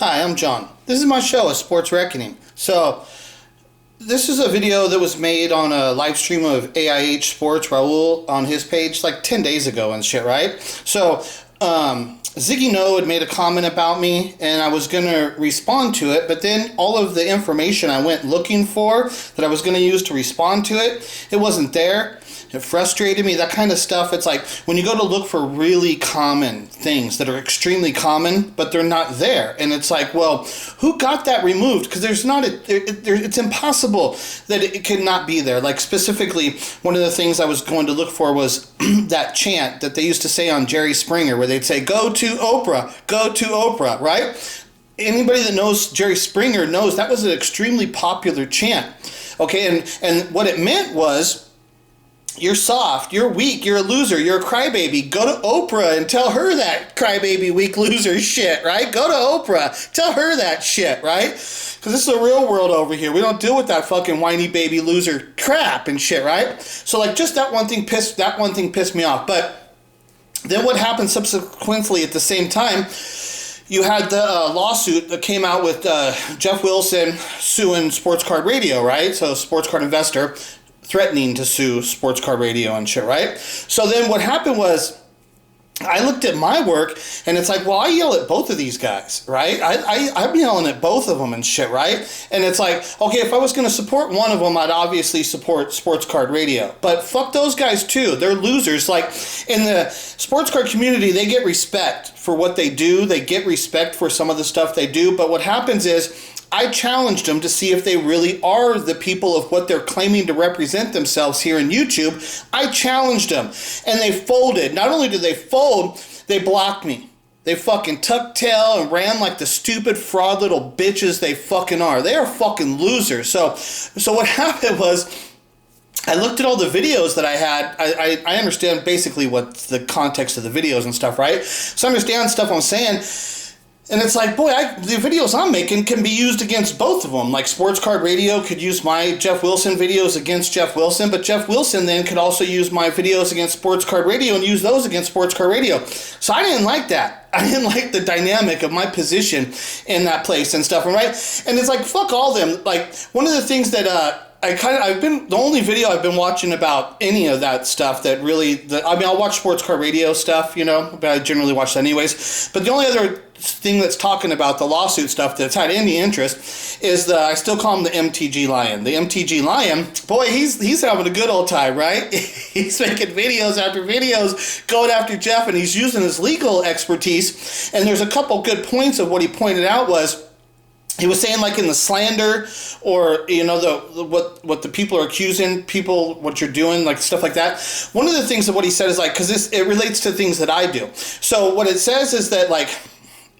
Hi, I'm John. This is my show, A Sports Reckoning. So, this is a video that was made on a live stream of AIH Sports, Raul, on his page like 10 days ago and shit, right? So, Ziggyno had made a comment about me, and I was going to respond to it, but then all of the information I went looking for that I was going to use to respond to it, it wasn't there. It frustrated me, that kind of stuff. It's like when you go to look for really common things that are extremely common, but they're not there. And it's like, well, who got that removed? Because it's impossible that it could not be there. Like specifically, one of the things I was going to look for was that chant that they used to say on Jerry Springer, where they'd say, go to Oprah, right? Anybody that knows Jerry Springer knows that was an extremely popular chant. Okay, and what it meant was, you're soft, you're weak, you're a loser, you're a crybaby. Go to Oprah and tell her that crybaby, weak loser shit, right? Go to Oprah, tell her that shit, right? Because this is the real world over here. We don't deal with that fucking whiny baby loser crap and shit, right? So like just that one thing pissed me off. But then what happened subsequently at the same time, you had the lawsuit that came out with Jeff Wilson suing Sports Card Radio, right? So Sports Card Investor threatening to sue Sports Card Radio and shit, right? So then what happened was, I looked at my work, and it's like, well, I yell at both of these guys, right? I'm yelling at both of them and shit, right? And it's like, okay, if I was going to support one of them, I'd obviously support Sports Card Radio. But fuck those guys too. They're losers. Like, in the sports card community, they get respect for what they do. They get respect for some of the stuff they do. But what happens is, I challenged them to see if they really are the people of what they're claiming to represent themselves here in YouTube. I challenged them, and they folded. Not only did they fold, they blocked me. They fucking tucked tail and ran like the stupid fraud little bitches they fucking are. They are fucking losers. So what happened was, I looked at all the videos that I had. I understand basically what the context of the videos and stuff, right? So I understand stuff I'm saying. And it's like, boy, the videos I'm making can be used against both of them. Like Sports Card Radio could use my Jeff Wilson videos against Jeff Wilson, but Jeff Wilson then could also use my videos against Sports Card Radio and use those against Sports Card Radio. So I didn't like that. I didn't like the dynamic of my position in that place and stuff, right? And it's like, fuck all them. Like, one of the things that the only video I've been watching about any of that stuff that really, I'll watch Sports Card Radio stuff, you know, but I generally watch that anyways. But the only other thing that's talking about the lawsuit stuff that's had any interest is I still call him the MTG Lion. The MTG Lion, boy, he's having a good old time, right? He's making videos after videos going after Jeff, and he's using his legal expertise. And there's a couple good points of what he pointed out was, he was saying, like, in the slander, or, you know, what the people are accusing people, what you're doing, like stuff like that. One of the things that what he said is like, because it relates to things that I do. So what it says is that, like,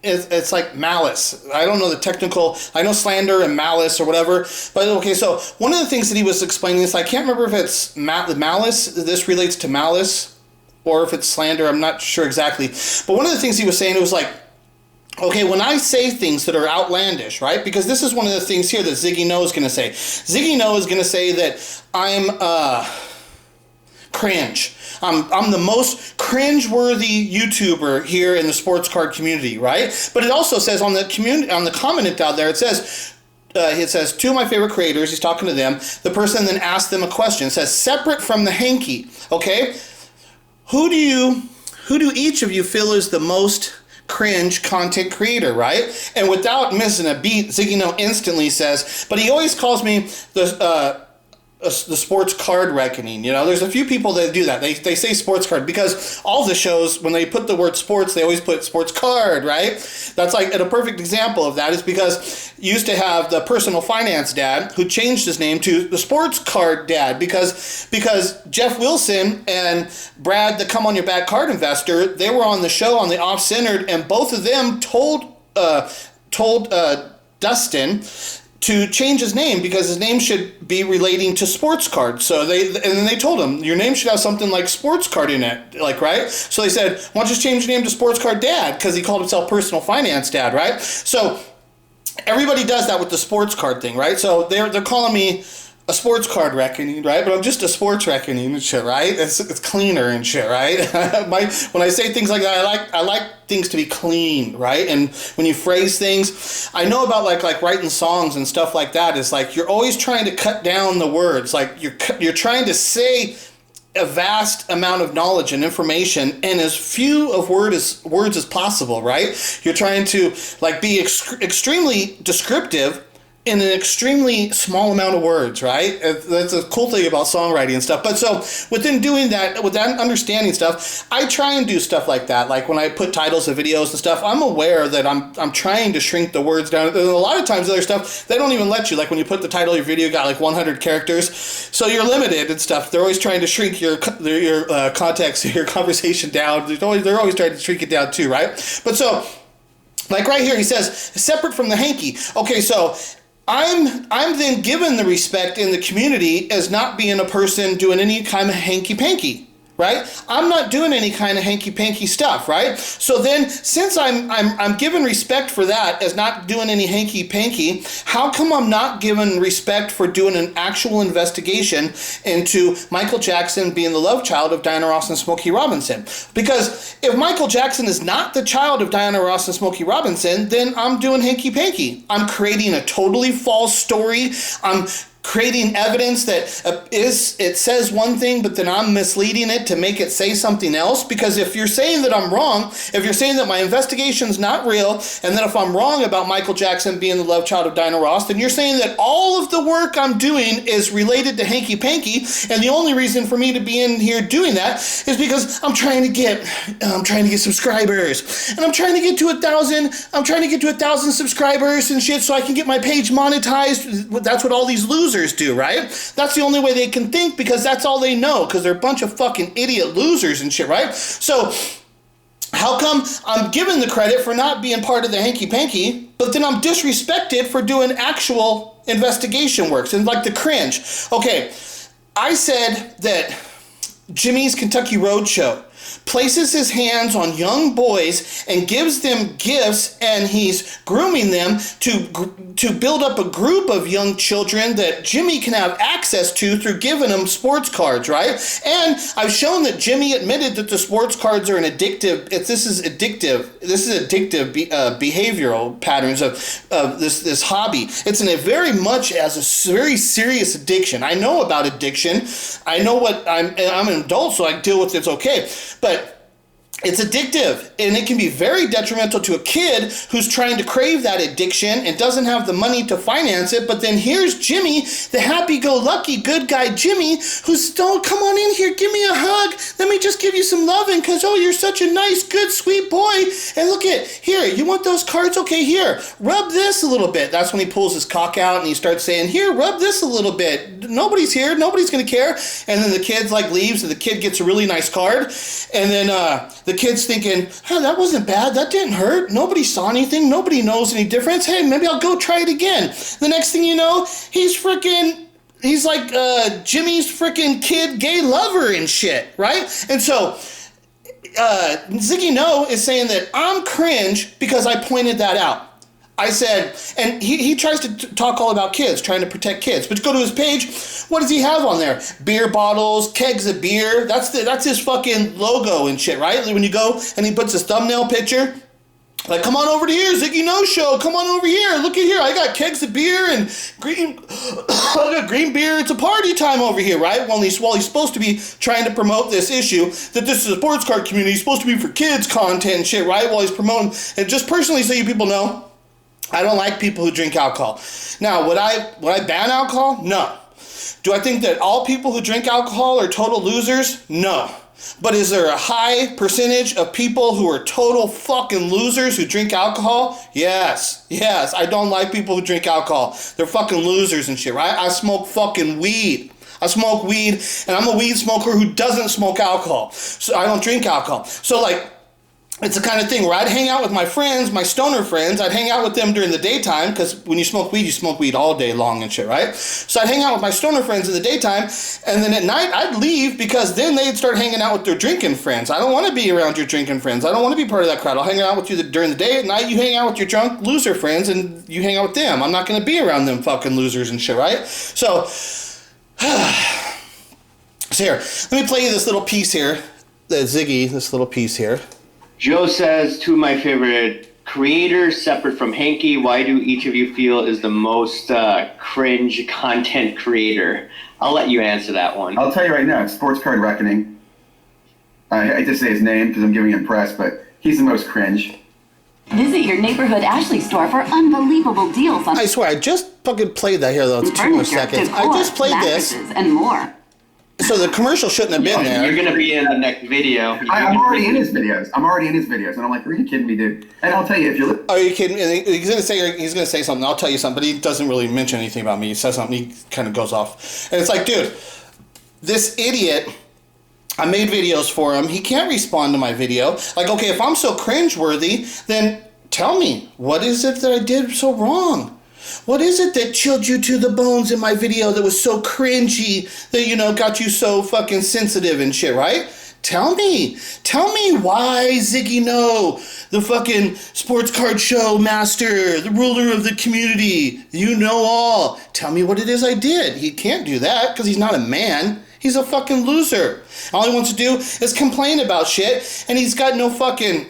it's like malice. I don't know the technical, I know slander and malice or whatever, but okay, so one of the things that he was explaining is, I can't remember if it's malice, this relates to malice, or if it's slander, I'm not sure exactly. But one of the things he was saying, it was like, okay, when I say things that are outlandish, right? Because this is one of the things here that Ziggyno is going to say. Ziggyno is going to say that I'm cringe. I'm the most cringe-worthy YouTuber here in the sports card community, right? But it also says on the comment down there, it says, two of my favorite creators, he's talking to them, the person then asked them a question. It says, separate from the hanky, okay? Who do each of you feel is the most cringe content creator, right? And without missing a beat, Ziggyno instantly says, but he always calls me the sports card reckoning. You know, there's a few people that do that. They say sports card because all the shows, when they put the word sports, they always put sports card, right? That's like, and a perfect example of that is because you used to have the personal finance dad who changed his name to the sports card dad because Jeff Wilson and Brad, the Come On Your Back Card Investor, they were on the show on the Off-Centered, and both of them told Dustin to change his name because his name should be relating to sports card. So then they told him, your name should have something like sports card in it, like, right? So they said, why don't you just change your name to Sports Card Dad? Because he called himself Personal Finance Dad, right? So everybody does that with the sports card thing, right? So they're calling me a sports card reckoning, right? But I'm just a sports reckoning and shit, right? It's cleaner and shit, right? When I say things like that, I like things to be clean, right? And when you phrase things, I know about like writing songs and stuff like that. It's like you're always trying to cut down the words, like you're trying to say a vast amount of knowledge and information in as few of words as possible, right? You're trying to like be extremely descriptive in an extremely small amount of words, right? That's a cool thing about songwriting and stuff. But so within doing that, with that understanding stuff, I try and do stuff like that. Like when I put titles of videos and stuff, I'm aware that I'm trying to shrink the words down. And a lot of times other stuff, they don't even let you. Like when you put the title of your video, got like 100 characters. So you're limited and stuff. They're always trying to shrink your context, your conversation down. They're always trying to shrink it down too, right? But so, like right here, he says, separate from the hanky. Okay, so I'm then given the respect in the community as not being a person doing any kind of hanky-panky, right? I'm not doing any kind of hanky-panky stuff, right? So then, since I'm given respect for that as not doing any hanky-panky, how come I'm not given respect for doing an actual investigation into Michael Jackson being the love child of Diana Ross and Smokey Robinson? Because if Michael Jackson is not the child of Diana Ross and Smokey Robinson, then I'm doing hanky-panky. I'm creating a totally false story. I'm creating evidence that it says one thing, but then I'm misleading it to make it say something else. Because if you're saying that I'm wrong, if you're saying that my investigation's not real, and that if I'm wrong about Michael Jackson being the love child of Diana Ross, then you're saying that all of the work I'm doing is related to hanky-panky, and the only reason for me to be in here doing that is because I'm trying to get subscribers, and I'm trying to get to 1,000 subscribers and shit so I can get my page monetized. That's what all these losers do, right? That's the only way they can think, because that's all they know, because they're a bunch of fucking idiot losers and shit, right? So how come I'm given the credit for not being part of the hanky-panky, but then I'm disrespected for doing actual investigation works and like the cringe? Okay, I said that Jimmy's Kentucky Roadshow places his hands on young boys and gives them gifts, and he's grooming them to build up a group of young children that Jimmy can have access to through giving them sports cards, right? And I've shown that Jimmy admitted that the sports cards are addictive behavioral patterns of this hobby. It's very much as a very serious addiction. I know about addiction. I know what I'm an adult, so I deal with it's okay. But it's addictive, and it can be very detrimental to a kid who's trying to crave that addiction and doesn't have the money to finance it. But then here's Jimmy, the happy-go-lucky good guy Jimmy, who's, oh, come on in here, give me a hug, let me just give you some loving, because, oh, you're such a nice, good, sweet boy. And look at, here, you want those cards? Okay, here, rub this a little bit. That's when he pulls his cock out and he starts saying, here, rub this a little bit. Nobody's here, nobody's going to care. And then the kid, like, leaves, and the kid gets a really nice card. And then the kid's thinking, oh, that wasn't bad, that didn't hurt, nobody saw anything, nobody knows any difference, hey, maybe I'll go try it again. The next thing you know, he's like Jimmy's freaking kid gay lover and shit, right? And so Ziggyno is saying that I'm cringe because I pointed that out. I said, and he tries to talk all about kids, trying to protect kids. But go to his page, what does he have on there? Beer bottles, kegs of beer. That's his fucking logo and shit, right? When you go and he puts his thumbnail picture, like, come on over to here, Ziggyno show. Come on over here. Look at here. I got kegs of beer and green beer. It's a party time over here, right? While he's supposed to be trying to promote this issue that this is a sports card community, he's supposed to be for kids content and shit, right? While he's promoting, and just personally so you people know, I don't like people who drink alcohol. Now, would I ban alcohol? No. Do I think that all people who drink alcohol are total losers? No. But is there a high percentage of people who are total fucking losers who drink alcohol? Yes. Yes. I don't like people who drink alcohol. They're fucking losers and shit, right? I smoke fucking weed. I smoke weed, and I'm a weed smoker who doesn't smoke alcohol. So I don't drink alcohol. So, like, it's the kind of thing where I'd hang out with my friends, my stoner friends. I'd hang out with them during the daytime, because when you smoke weed all day long and shit, right? So I'd hang out with my stoner friends in the daytime, and then at night I'd leave, because then they'd start hanging out with their drinking friends. I don't want to be around your drinking friends. I don't want to be part of that crowd. I'll hang out with you during the day. At night you hang out with your drunk loser friends, and you hang out with them. I'm not going to be around them fucking losers and shit, right? So So here, let me play you this little piece here. This little piece here. Joe says, two of my favorite creators, separate from Hanky, why do each of you feel is the most cringe content creator? I'll let you answer that one. I'll tell you right now, it's Sports Card Reckoning. I just say his name because I'm giving him press, but he's the most cringe. Visit your neighborhood Ashley store for unbelievable deals on... I swear, I just fucking played that here, though. It's 2 more seconds. I just played this. And more. So the commercial shouldn't have been there. You're going to be in the next video. I'm already in his videos. And I'm like, are you kidding me, dude? And I'll tell you, if you... Are you kidding me? He's going to say something. I'll tell you something, but he doesn't really mention anything about me. He says something, he kind of goes off. And it's like, dude, this idiot... I made videos for him. He can't respond to my video. Like, okay, if I'm so cringeworthy, then tell me, what is it that I did so wrong? What is it that chilled you to the bones in my video that was so cringy that, you know, got you so fucking sensitive and shit, right? Tell me why Ziggyno, the fucking sports card show master, the ruler of the community, you know all. Tell me what it is I did. He can't do that because he's not a man. He's a fucking loser. All he wants to do is complain about shit, and he's got no fucking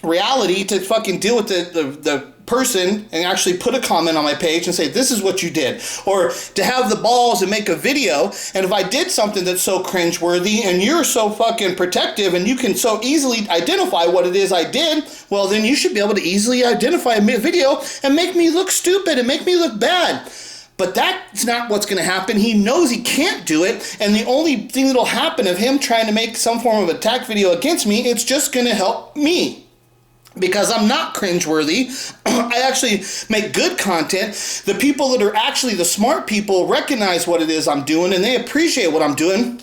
reality to fucking deal with the person and actually put a comment on my page and say, this is what you did. Or to have the balls and make a video, and if I did something that's so cringeworthy and you're so fucking protective and you can so easily identify what it is I did, well, then you should be able to easily identify a video and make me look stupid and make me look bad. But that's not what's going to happen. He knows he can't do it, and the only thing that'll happen of him trying to make some form of attack video against me, it's just going to help me. Because I'm not cringeworthy. I actually make good content. The people that are actually the smart people recognize what it is I'm doing, and they appreciate what I'm doing.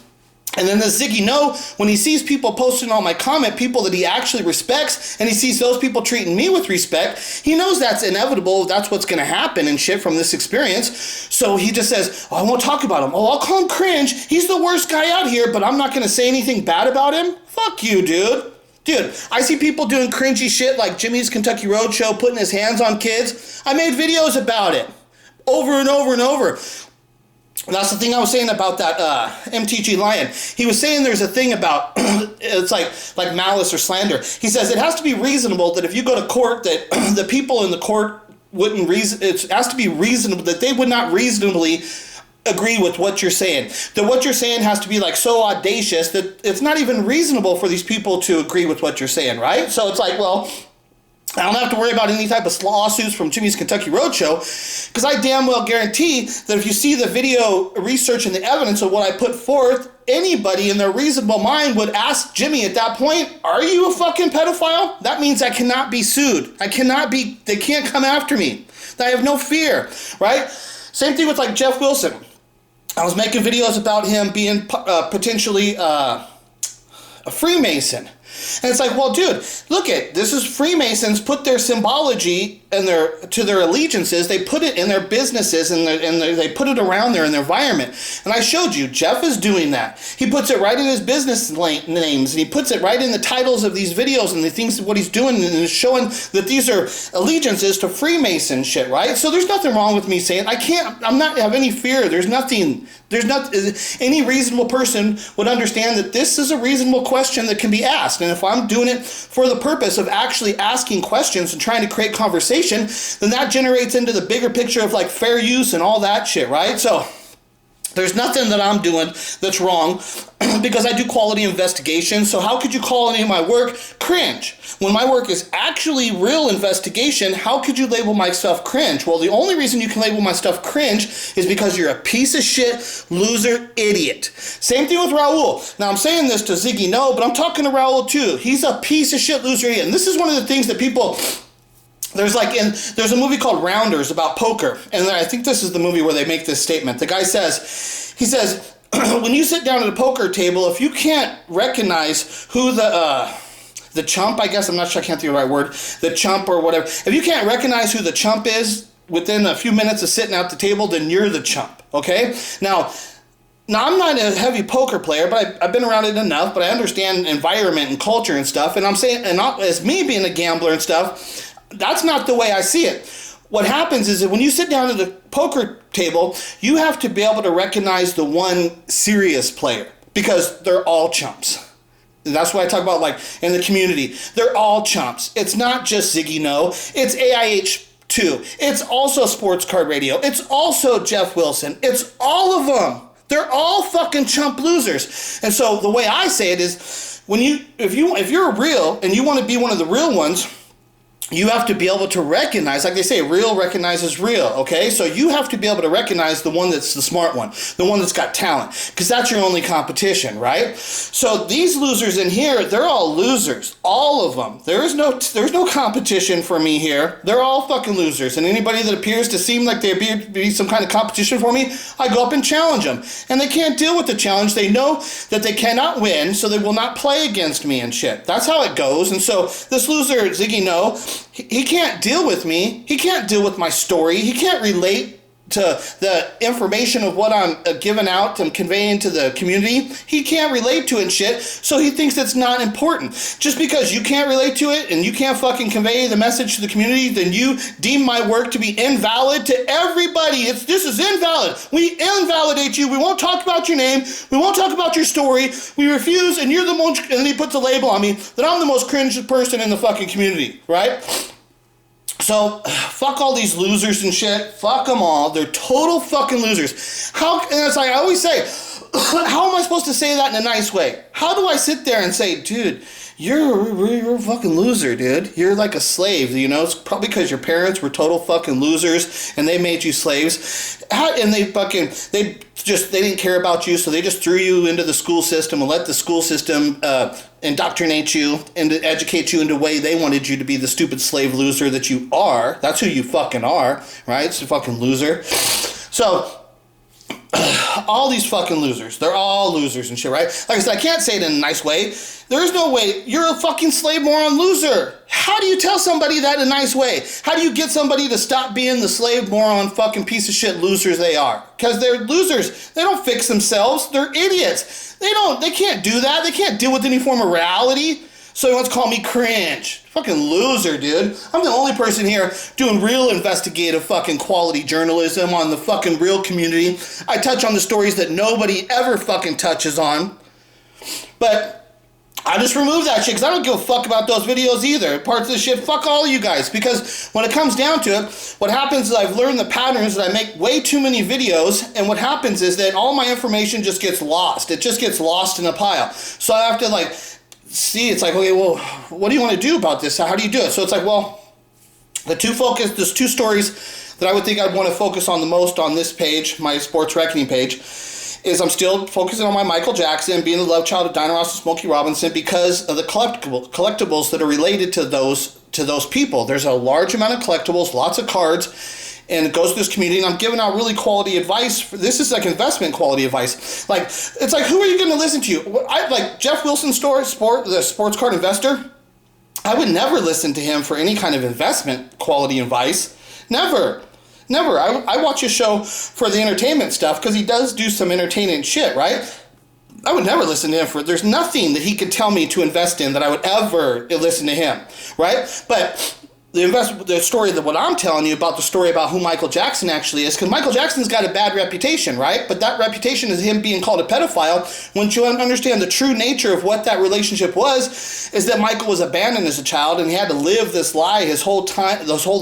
And then the Ziggyno, when he sees people posting on my comment, people that he actually respects, and he sees those people treating me with respect, he knows that's inevitable, that's what's going to happen and shit from this experience. So he just says, oh, I won't talk about him. Oh, I'll call him cringe. He's the worst guy out here, but I'm not going to say anything bad about him? Fuck you, dude. Dude, I see people doing cringy shit like Jimmy's Kentucky Roadshow, putting his hands on kids. I made videos about it over and over and over. That's the thing I was saying about that MTG Lion. He was saying there's a thing about, it's like malice or slander. He says it has to be reasonable that if you go to court that the people in the court wouldn't it has to be reasonable that they would not reasonably agree with what you're saying. That what you're saying has to be like so audacious that it's not even reasonable for these people to agree with what you're saying, right? So it's like, well, I don't have to worry about any type of lawsuits from Jimmy's Kentucky Roadshow because I damn well guarantee that if you see the video research and the evidence of what I put forth, anybody in their reasonable mind would ask Jimmy at that point, are you a fucking pedophile? That means I cannot be sued. They can't come after me. I have no fear, right? Same thing with like Jeff Wilson. I was making videos about him being potentially a Freemason. And it's like, well, dude, look at this is Freemasons put their symbology and their allegiances, they put it in their businesses and they put it around there in their environment. And I showed you, Jeff is doing that. He puts it right in his business names and he puts it right in the titles of these videos and the things what he's doing and is showing that these are allegiances to Freemason shit, right? So there's nothing wrong with me saying I'm not have any fear. There's nothing. Any reasonable person would understand that this is a reasonable question that can be asked. And if I'm doing it for the purpose of actually asking questions and trying to create conversation, then that generates into the bigger picture of like fair use and all that shit, right? So there's nothing that I'm doing that's wrong because I do quality investigation. So how could you call any of my work cringe? When my work is actually real investigation, how could you label my stuff cringe? Well, the only reason you can label my stuff cringe is because you're a piece of shit, loser, idiot. Same thing with Raul. Now, I'm saying this to Ziggyno, but I'm talking to Raul too. He's a piece of shit, loser, idiot. And this is one of the things that people... There's a movie called Rounders about poker, and I think this is the movie where they make this statement. The guy says, when you sit down at a poker table, if you can't recognize who the chump, I guess, I'm not sure, I can't think of the right word, the chump or whatever, if you can't recognize who the chump is within a few minutes of sitting at the table, then you're the chump, okay? Now, I'm not a heavy poker player, but I've been around it enough, but I understand environment and culture and stuff, and I'm saying, and not, as me being a gambler and stuff, that's not the way I see it. what happens is that when you sit down at the poker table, you have to be able to recognize the one serious player because they're all chumps. That's why I talk about, like, in the community. They're all chumps. It's not just Ziggyno. It's AIH too. It's also Sports Card Radio. It's also Jeff Wilson. It's all of them. They're all fucking chump losers. And so the way I say it is, if you're real and you want to be one of the real ones, you have to be able to recognize, like they say, real recognizes real, okay? So you have to be able to recognize the one that's the smart one, the one that's got talent, because that's your only competition, right? So these losers in here, they're all losers, all of them. There's no competition for me here. They're all fucking losers, and anybody that appears to seem like they appear to be some kind of competition for me, I go up and challenge them, and they can't deal with the challenge. They know that they cannot win, so they will not play against me and shit. That's how it goes. And so this loser, Ziggyno, he can't deal with me. He can't deal with my story. He can't relate to the information of what I'm giving out and conveying to the community. He can't relate to it and shit, so he thinks it's not important. Just because you can't relate to it and you can't fucking convey the message to the community, then you deem my work to be invalid to everybody. This is invalid. We invalidate you. We won't talk about your name. We won't talk about your story. We refuse, and you're the most, and then he puts a label on me that I'm the most cringe person in the fucking community, right? So, fuck all these losers and shit. Fuck them all. They're total fucking losers. And it's like I always say, how am I supposed to say that in a nice way? How do I sit there and say, dude, you're a fucking loser, dude. You're like a slave, you know? It's probably because your parents were total fucking losers and they made you slaves. And they didn't care about you, so they just threw you into the school system and let the school system indoctrinate you and educate you in the way they wanted you to be the stupid slave loser that you are. That's who you fucking are, right? It's a fucking loser. So, all these fucking losers, they're all losers and shit, right? Like I said, I can't say it in a nice way. There is no way. You're a fucking slave moron loser. How do you tell somebody that in a nice way? How do you get somebody to stop being the slave moron fucking piece of shit losers they are? Because they're losers. They don't fix themselves. They're idiots. They can't do that. They can't deal with any form of reality. So he wants to call me cringe. Fucking loser, dude. I'm the only person here doing real investigative fucking quality journalism on the fucking real community. I touch on the stories that nobody ever fucking touches on. But I just remove that shit because I don't give a fuck about those videos either. Parts of the shit, fuck all of you guys. Because when it comes down to it, what happens is I've learned the patterns that I make way too many videos, and what happens is that all my information just gets lost. It just gets lost in a pile. So I have to see, it's like, okay, well, what do you want to do about this? How do you do it? So it's like, well, there's two stories that I would think I'd want to focus on the most on this page, my Sports Reckoning page, is I'm still focusing on my Michael Jackson, being the love child of Diana Ross and Smokey Robinson because of the collectibles that are related to those people. There's a large amount of collectibles, lots of cards, and it goes to this community, and I'm giving out really quality advice. This is like investment quality advice. Like, it's like, who are you going to listen to? Like Jeff Wilson's the sports card investor, I would never listen to him for any kind of investment quality advice. Never. I watch his show for the entertainment stuff because he does do some entertaining shit, right? I would never listen to him there's nothing that he could tell me to invest in that I would ever listen to him, right? But the story that what I'm telling you about, the story about who Michael Jackson actually is, because Michael Jackson's got a bad reputation, right? But that reputation is him being called a pedophile. Once you understand the true nature of what that relationship was, is that Michael was abandoned as a child and he had to live this lie his whole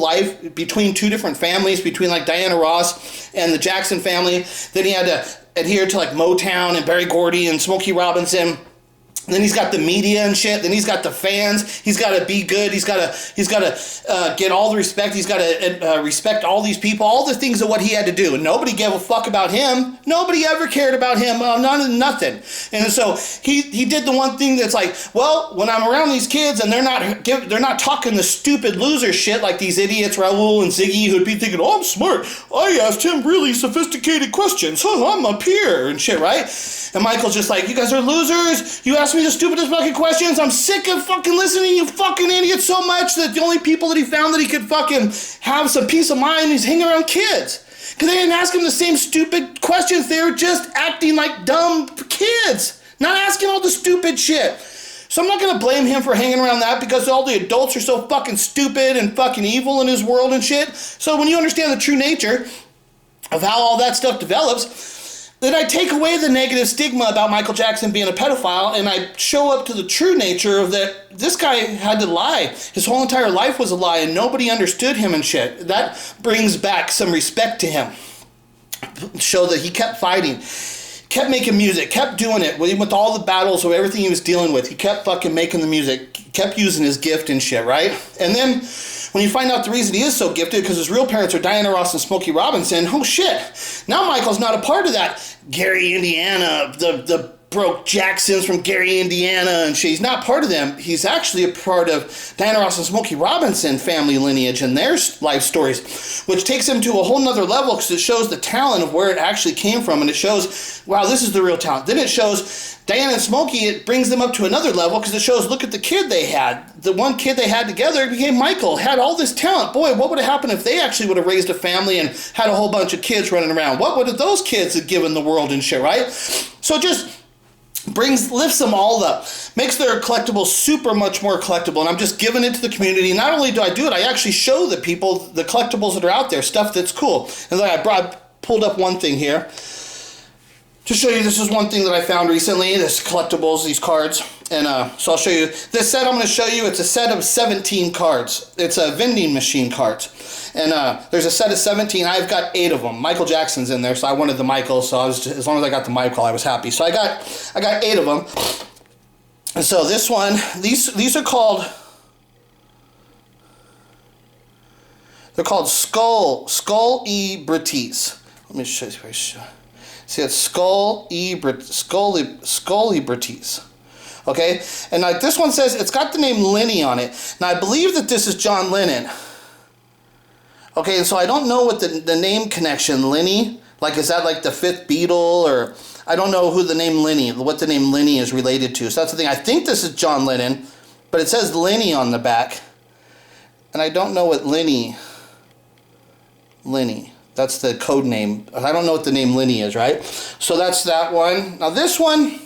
life between two different families, between like Diana Ross and the Jackson family. Then he had to adhere to like Motown and Berry Gordy and Smokey Robinson. Then he's got the media and shit. Then he's got the fans. He's got to be good. He's got to get all the respect. He's got to respect all these people. All the things of what he had to do. And nobody gave a fuck about him. Nobody ever cared about him. Nothing. And so he did the one thing that's like, well, when I'm around these kids and they're not talking the stupid loser shit like these idiots, Raul and Ziggy, who'd be thinking, oh, I'm smart. I asked him really sophisticated questions. Oh, I'm up here and shit, right? And Michael's just like, you guys are losers. You asked me the stupidest fucking questions. I'm sick of fucking listening to you fucking idiots so much that the only people that he found that he could fucking have some peace of mind is hanging around kids. Because they didn't ask him the same stupid questions. They were just acting like dumb kids. Not asking all the stupid shit. So I'm not going to blame him for hanging around that because all the adults are so fucking stupid and fucking evil in his world and shit. So when you understand the true nature of how all that stuff develops, then I take away the negative stigma about Michael Jackson being a pedophile, and I show up to the true nature of that this guy had to lie. His whole entire life was a lie, and nobody understood him and shit. That brings back some respect to him. Show that he kept fighting, kept making music, kept doing it with all the battles or everything he was dealing with. He kept fucking making the music, kept using his gift and shit, right? And then when you find out the reason he is so gifted, because his real parents are Diana Ross and Smokey Robinson, oh shit, now Michael's not a part of that Gary, Indiana, the broke Jacksons from Gary, Indiana, and shit. He's not part of them. He's actually a part of Diana Ross and Smokey Robinson family lineage and their life stories, which takes him to a whole nother level because it shows the talent of where it actually came from, and it shows, wow, this is the real talent. Then it shows Diana and Smokey, it brings them up to another level because it shows, look at the kid they had. The one kid they had together became Michael, had all this talent. Boy, what would have happened if they actually would have raised a family and had a whole bunch of kids running around? What would have those kids have given the world and shit, right? So it just lifts them all up, makes their collectibles super much more collectible, and I'm just giving it to the community. Not only do I do it, I actually show the people the collectibles that are out there, stuff that's cool. And then I pulled up one thing here to show you. This is one thing that I found recently, this collectibles, these cards. And so I'll show you this set. I'm going to show you, it's a set of 17 cards. It's a vending machine cards. And there's a set of 17. I've got 8 of them. Michael Jackson's in there, so I wanted the Michael. So as long as I got the Michael, I was happy. So I got 8 of them. And so this one, these are called, they're called Skull-E Brites. Let me show you. See, it's Skull-E Brites. Okay, and like this one says, it's got the name Lenny on it. Now I believe that this is John Lennon. Okay, and so I don't know what the name connection, Lenny, like is that like the 5th Beatle, or I don't know who the name Lenny, what the name Lenny is related to. So that's the thing. I think this is John Lennon, but it says Lenny on the back, and I don't know what Lenny. That's the code name. I don't know what the name Lenny is, right? So that's that one. Now this one.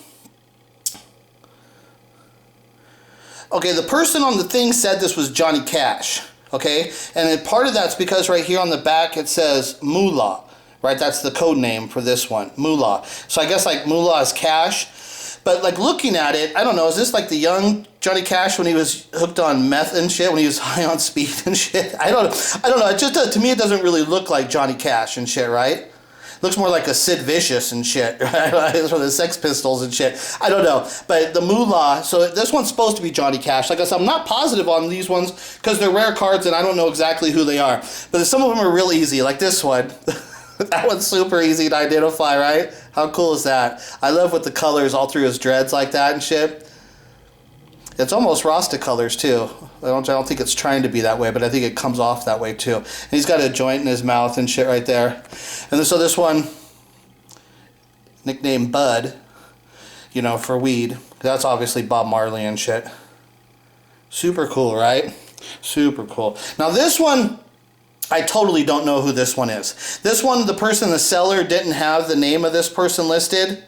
Okay, the person on the thing said this was Johnny Cash, okay? And then part of that's because right here on the back it says Moolah, right? That's the code name for this one, Moolah. So I guess like Moolah is cash. But like looking at it, I don't know, is this like the young Johnny Cash when he was hooked on meth and shit, when he was high on speed and shit? I don't know. It just, to me, it doesn't really look like Johnny Cash and shit, right? Looks more like a Sid Vicious and shit, right? For the Sex Pistols and shit. I don't know. But the Moolah, so this one's supposed to be Johnny Cash. Like I said, I'm not positive on these ones because they're rare cards and I don't know exactly who they are. But some of them are real easy, like this one. That one's super easy to identify, right? How cool is that? I love with the colors all through his dreads like that and shit. It's almost Rasta colors too. I don't think it's trying to be that way, but I think it comes off that way too. And he's got a joint in his mouth and shit right there. And so this one, nicknamed Bud, you know, for weed. That's obviously Bob Marley and shit. Super cool, right? Super cool. Now this one, I totally don't know who this one is. This one, the person, the seller, didn't have the name of this person listed.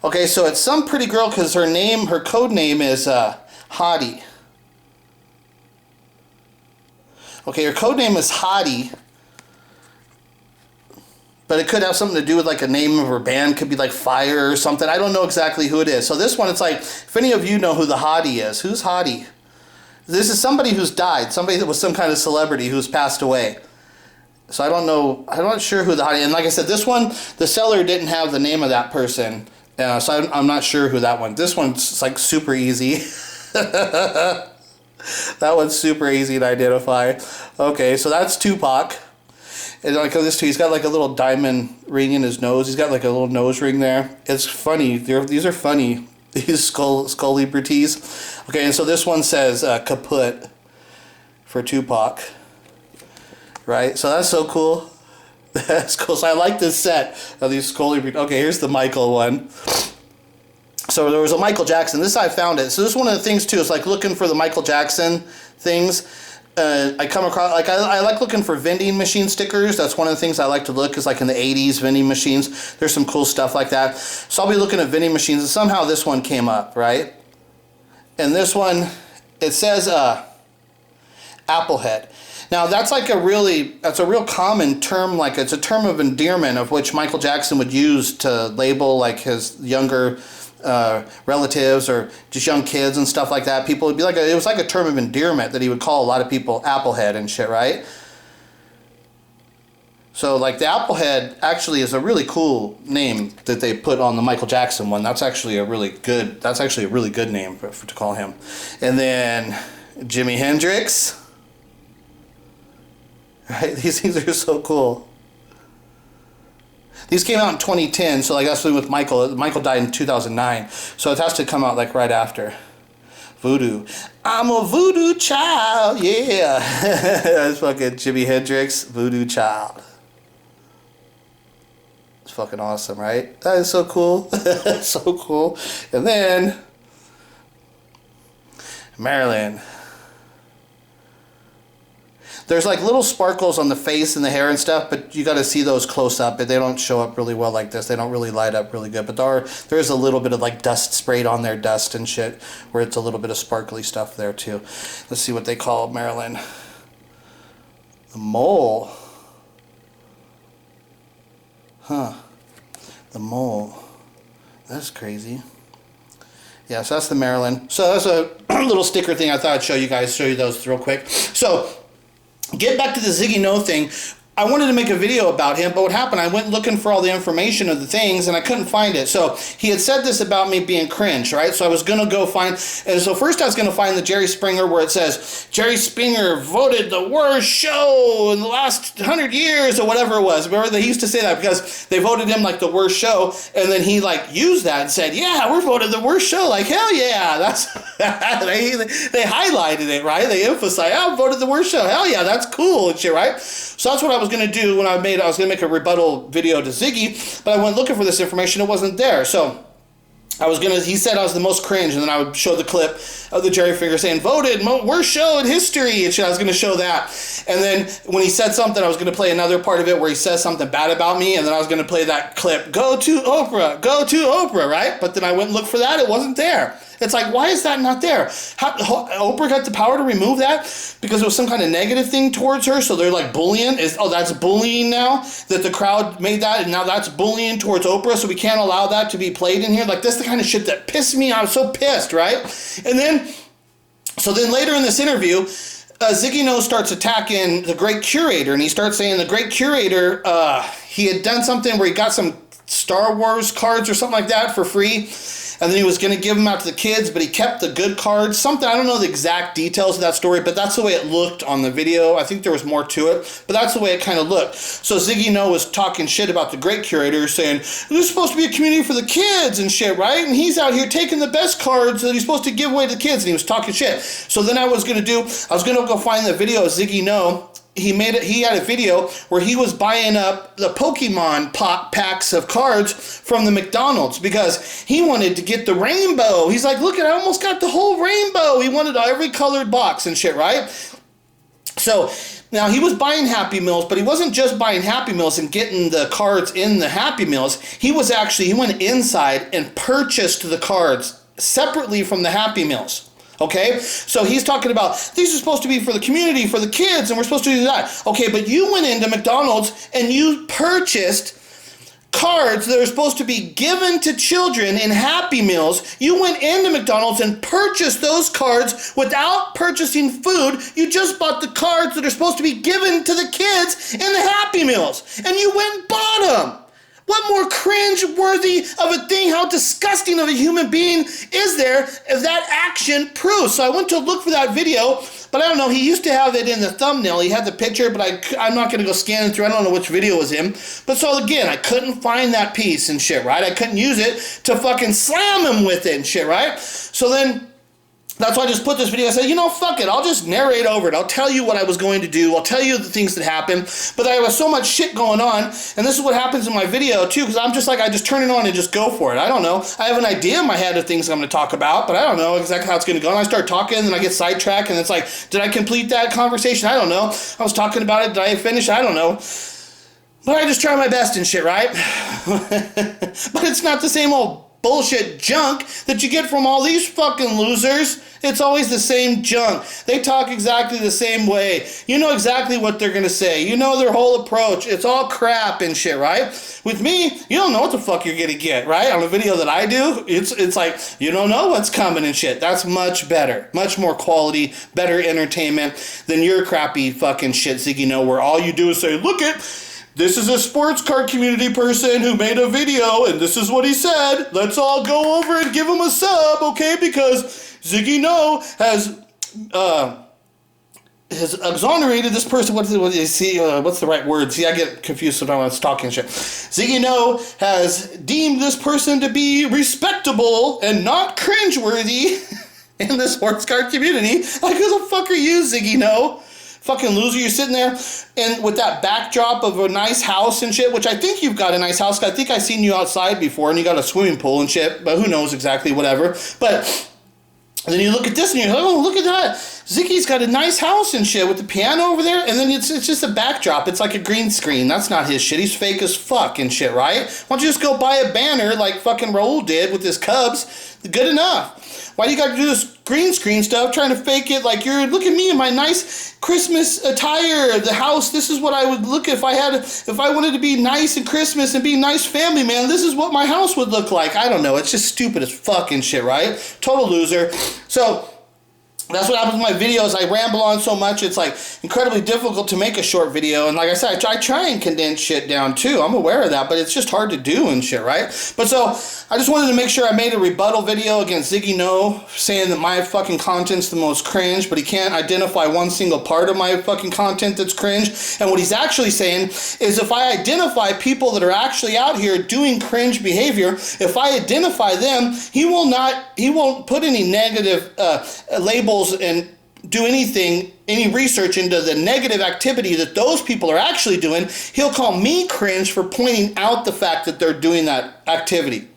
Okay, so it's some pretty girl because her code name is Hottie. Okay, her code name is Hottie. But it could have something to do with like a name of her band. Could be like Fire or something. I don't know exactly who it is. So this one, it's like, if any of you know who the Hottie is, who's Hottie? This is somebody who's died. Somebody that was some kind of celebrity who's passed away. So I don't know. I'm not sure who the Hottie is. And like I said, this one, the seller didn't have the name of that person. So I'm not sure who that one. This one's like super easy. That one's super easy to identify. Okay, so that's Tupac. And like this too, he's got like a little diamond ring in his nose. He's got like a little nose ring there. It's funny. These are funny. These Skull-E Brites. Okay, and so this one says kaput for Tupac. Right? So that's so cool. That's cool. So I like this set of these Skull-E Brites. Okay, here's the Michael one. So there was a Michael Jackson. This I found it. So this is one of the things too. It's like looking for the Michael Jackson things. I come across, like I like looking for vending machine stickers. That's one of the things I like to look, is like in the 80s vending machines. There's some cool stuff like that. So I'll be looking at vending machines and somehow this one came up, right? And this one, it says Applehead. Now that's like that's a real common term, like it's a term of endearment of which Michael Jackson would use to label like his younger relatives or just young kids and stuff like that. People would be like, it was like a term of endearment that he would call a lot of people Applehead and shit, right? So like the Applehead actually is a really cool name that they put on the Michael Jackson one. That's actually a really good name to call him. And then Jimi Hendrix. Right? These things are so cool. These came out in 2010, so like that's with Michael. Michael died in 2009, so it has to come out like right after. Voodoo. I'm a voodoo child, yeah. That's fucking Jimi Hendrix, Voodoo Child. It's fucking awesome, right? That is so cool. So cool. And then Marilyn. There's like little sparkles on the face and the hair and stuff, but you got to see those close up. But they don't show up really well like this. They don't really light up really good. But there is a little bit of like dust sprayed on there, dust and shit, where it's a little bit of sparkly stuff there too. Let's see what they call Marilyn. The mole. Huh. The mole. That's crazy. Yeah, so that's the Marilyn. So that's a little sticker thing I thought I'd show you those real quick. So get back to the Ziggyno thing. I wanted to make a video about him, but what happened, I went looking for all the information of the things, and I couldn't find it. So he had said this about me being cringe, right? So I was going to go find, and so first I was going to find the Jerry Springer where it says, Jerry Springer voted the worst show in the last 100 years, or whatever it was. Remember, they used to say that because they voted him like the worst show, and then he like used that and said, yeah, we're voted the worst show. Like, hell yeah, that's, they highlighted it, right? They emphasized, I voted the worst show. Hell yeah, that's cool and shit, right? So that's what I was going to do when I was going to make a rebuttal video to Ziggy, but I went looking for this information. It wasn't there. So he said I was the most cringe, and then I would show the clip of the Jerry Springer saying, voted worst show in history, and shit. I was going to show that. And then when he said something, I was going to play another part of it where he says something bad about me, and then I was going to play that clip, go to Oprah, right? But then I went and looked for that. It wasn't there. It's like, why is that not there? Oprah got the power to remove that because it was some kind of negative thing towards her, so they're like bullying. That's bullying now, that the crowd made that, and now that's bullying towards Oprah, so we can't allow that to be played in here. Like, that's the kind of shit that pissed me off. I was so pissed, right? And then, so then later in this interview, Ziggyno starts attacking the Great Curator, and he starts saying the Great Curator, he had done something where he got some Star Wars cards or something like that for free, and then he was going to give them out to the kids, but he kept the good cards. Something, I don't know the exact details of that story, but that's the way it looked on the video. I think there was more to it, but that's the way it kind of looked. So Ziggyno was talking shit about the Great Curator, saying, this is supposed to be a community for the kids and shit, right? And he's out here taking the best cards that he's supposed to give away to the kids, and he was talking shit. So then I was going to go find the video of Ziggyno. He had a video where he was buying up the Pokemon packs of cards from the McDonald's because he wanted to get the rainbow. He's like, look, I almost got the whole rainbow. He wanted every colored box and shit, right? So now he was buying Happy Meals, but he wasn't just buying Happy Meals and getting the cards in the Happy Meals. He went inside and purchased the cards separately from the Happy Meals. Okay, so he's talking about, these are supposed to be for the community, for the kids, and we're supposed to do that. Okay, but you went into McDonald's and you purchased cards that are supposed to be given to children in Happy Meals. You went into McDonald's and purchased those cards without purchasing food. You just bought the cards that are supposed to be given to the kids in the Happy Meals, and you went and bought them. What more cringe-worthy of a thing, how disgusting of a human being is there if that action proves? So I went to look for that video, but I don't know, he used to have it in the thumbnail. He had the picture, but I'm not going to go scanning through. I don't know which video it was in. But so again, I couldn't find that piece and shit, right? I couldn't use it to fucking slam him with it and shit, right? So then, that's why I just put this video. I said, fuck it. I'll just narrate over it. I'll tell you what I was going to do. I'll tell you the things that happened. But there was so much shit going on. And this is what happens in my video, too. Because I'm just like, I just turn it on and just go for it. I don't know. I have an idea in my head of things I'm going to talk about. But I don't know exactly how it's going to go. And I start talking and I get sidetracked. And it's like, did I complete that conversation? I don't know. I was talking about it. Did I finish? I don't know. But I just try my best and shit, right? But it's not the same old bullshit junk that you get from all these fucking losers. It's always the same junk. They talk exactly the same way. You know exactly what they're gonna say. You know their whole approach. It's all crap and shit, right? With me, you don't know what the fuck you're gonna get, right? On a video that I do, it's like, you don't know what's coming and shit. That's much better. Much more quality, better entertainment than your crappy fucking shit, Ziggyno, where all you do is say, look at, this is a sports card community person who made a video, and this is what he said. Let's all go over and give him a sub, okay? Because Ziggyno has exonerated this person. What's the right word? See, I get confused sometimes when I'm talking shit. Ziggyno has deemed this person to be respectable and not cringeworthy in the sports card community. Like, who the fuck are you, Ziggyno? Fucking loser, you're sitting there and with that backdrop of a nice house and shit, which I think you've got a nice house. I think I've seen you outside before and you got a swimming pool and shit, but who knows exactly, whatever. But then you look at this and you're like, oh, look at that. Ziggy's got a nice house and shit with the piano over there, and then it's just a backdrop. It's like a green screen. That's not his shit. He's fake as fuck and shit, right? Why don't you just go buy a banner like fucking Raul did with his Cubs? Good enough. Why do you got to do this green screen stuff, trying to fake it like you're, look at me in my nice Christmas attire, the house, this is what I would look if I wanted to be nice in Christmas and be a nice family man, this is what my house would look like. I don't know, it's just stupid as fucking shit, right? Total loser. So that's what happens with my videos. I ramble on so much, it's like incredibly difficult to make a short video. And like I said, I try and condense shit down too. I'm aware of that, but it's just hard to do and shit, right? But so I just wanted to make sure I made a rebuttal video against Ziggyno saying that my fucking content's the most cringe, but he can't identify one single part of my fucking content that's cringe. And what he's actually saying is if I identify people that are actually out here doing cringe behavior, if I identify them, he won't put any negative labels and do any research into the negative activity that those people are actually doing. He'll call me cringe for pointing out the fact that they're doing that activity,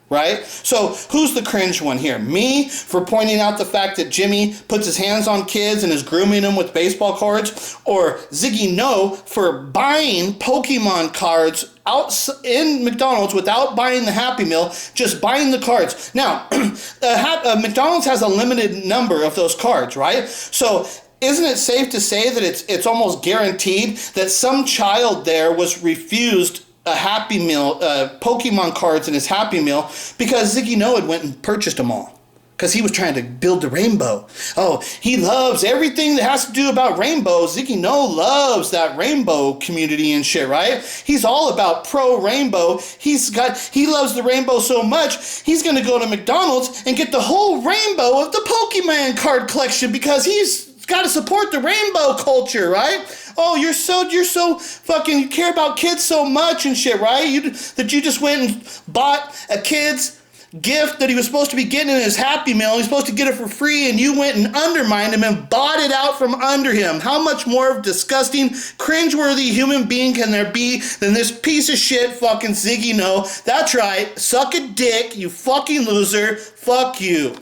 right? So who's the cringe one here? Me for pointing out the fact that Jimmy puts his hands on kids and is grooming them with baseball cards, or Ziggyno for buying Pokemon cards out in McDonald's without buying the Happy Meal, just buying the cards. Now, McDonald's has a limited number of those cards, right? So isn't it safe to say that it's almost guaranteed that some child there was refused a Happy Meal, Pokemon cards in his Happy Meal because Ziggyno had went and purchased them all? Because he was trying to build the rainbow. Oh, he loves everything that has to do about rainbow. Ziggyno loves that rainbow community and shit, right? He's all about pro-rainbow. He loves the rainbow so much, he's going to go to McDonald's and get the whole rainbow of the Pokemon card collection because he's got to support the rainbow culture, right? Oh, you're so fucking, you care about kids so much and shit, right? That you just went and bought a kid's gift that he was supposed to be getting in his Happy Meal. He's supposed to get it for free, and you went and undermined him and bought it out from under him. How much more of a disgusting, cringeworthy human being can there be than this piece of shit fucking Ziggyno? That's right. Suck a dick, you fucking loser. Fuck you.